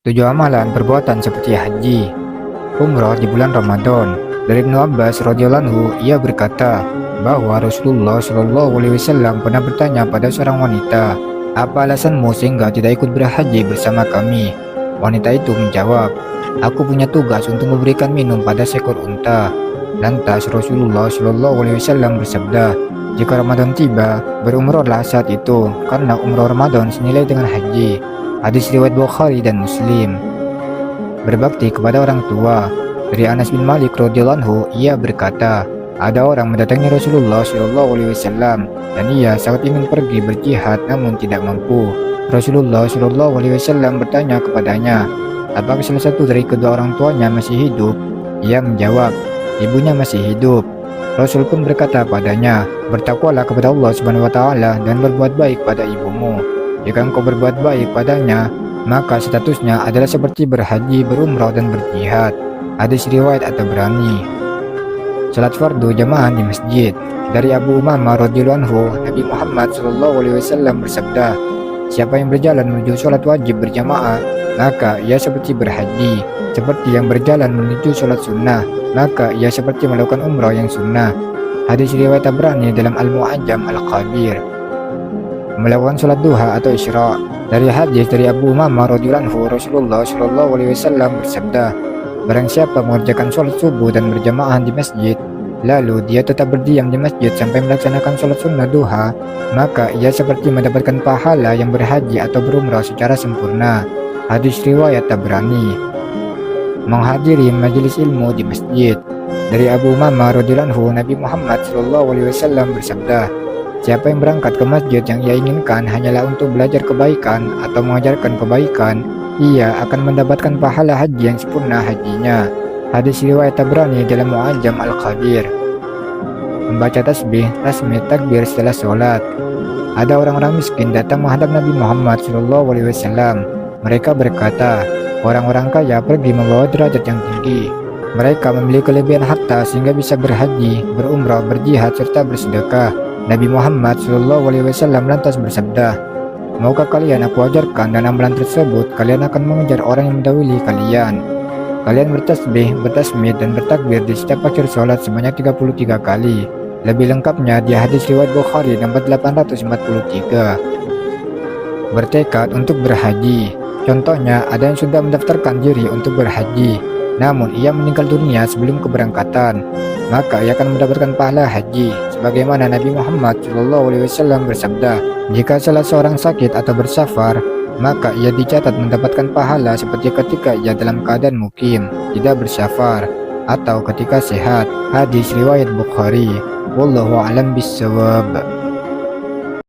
7 amalan perbuatan seperti haji, umroh di bulan Ramadan. Dari Ibnu Abbas radhiyallahu anhu, ia berkata bahwa Rasulullah Shallallahu alaihi wasallam pernah bertanya pada seorang wanita, "Apa alasanmu sehingga tidak ikut berhaji bersama kami?" Wanita itu menjawab, "Aku punya tugas untuk memberikan minum pada seekor unta." Lantas Rasulullah Shallallahu alaihi wasallam bersabda, "Jika Ramadan tiba, berumrohlah saat itu, karena umroh Ramadan senilai dengan haji." Hadis riwayat Bukhari dan Muslim. Berbakti kepada orang tua. Dari Anas bin Malik radhiyallahu anhu, ia berkata, ada orang mendatangi Rasulullah Shallallahu alaihi wasallam dan ia sangat ingin pergi berjihad namun tidak mampu. Rasulullah Shallallahu alaihi wasallam bertanya kepadanya, apakah salah satu dari kedua orang tuanya masih hidup? Ia menjawab, ibunya masih hidup. Rasul pun berkata padanya, bertakwalah kepada Allah Subhanahu wa taala dan berbuat baik pada ibumu. Jika engkau berbuat baik padanya, maka statusnya adalah seperti berhaji, berumrah, dan berjihad. Hadis riwayat At-Tabrani. Salat fardu jamaah di masjid. Dari Abu Umamah radhiyallahu anhu, Nabi Muhammad sallallahu alaihi wasallam bersabda, siapa yang berjalan menuju salat wajib berjamaah, maka ia seperti berhaji. Seperti yang berjalan menuju salat sunnah, maka ia seperti melakukan umrah yang sunnah. Hadis riwayat Tabrani dalam Al-Mu'ajjam Al-Kabir. Melakukan salat duha atau isra. Dari hadis dari Abu Umamah radhiyallahu anhu, Rasulullah shallallahu alaihi wasallam bersabda, barang siapa mengerjakan salat subuh dan berjamaah di masjid, lalu dia tetap berdiam di masjid sampai melaksanakan salat sunnah duha, maka ia seperti mendapatkan pahala yang berhaji atau berumrah secara sempurna. Hadis riwayat Tabrani. Menghadiri majelis ilmu di masjid. Dari Abu Umamah radhiyallahu anhu, Nabi Muhammad shallallahu alaihi wasallam bersabda, siapa yang berangkat ke masjid yang ia inginkan hanyalah untuk belajar kebaikan atau mengajarkan kebaikan, ia akan mendapatkan pahala haji yang sempurna hajinya. Hadis riwayat Tabrani dalam Mu'ajjam Al-Kabir. Membaca tasbih, tasmid, takbir setelah sholat. Ada orang-orang miskin datang menghadap Nabi Muhammad SAW. Mereka berkata, orang-orang kaya pergi membawa derajat yang tinggi. Mereka memiliki kelebihan harta sehingga bisa berhaji, berumrah, berjihad, serta bersedekah. Nabi Muhammad SAW lantas bersabda, maukah kalian aku ajarkan dan amalan tersebut kalian akan mengejar orang yang mendahului kalian. Kalian bertasbih, bertasmid, dan bertakbir di setiap akhir sholat sebanyak 33 kali. Lebih lengkapnya di hadis riwayat Bukhari nomor 843. Bertekad untuk berhaji. Contohnya ada yang sudah mendaftarkan diri untuk berhaji, namun ia meninggal dunia sebelum keberangkatan, maka ia akan mendapatkan pahala haji. Sebagaimana Nabi Muhammad SAW bersabda, jika salah seorang sakit atau bersafar, maka ia dicatat mendapatkan pahala seperti ketika ia dalam keadaan mukim, tidak bersafar, atau ketika sehat. Hadis riwayat Bukhari. Wallahu a'lam bishawab.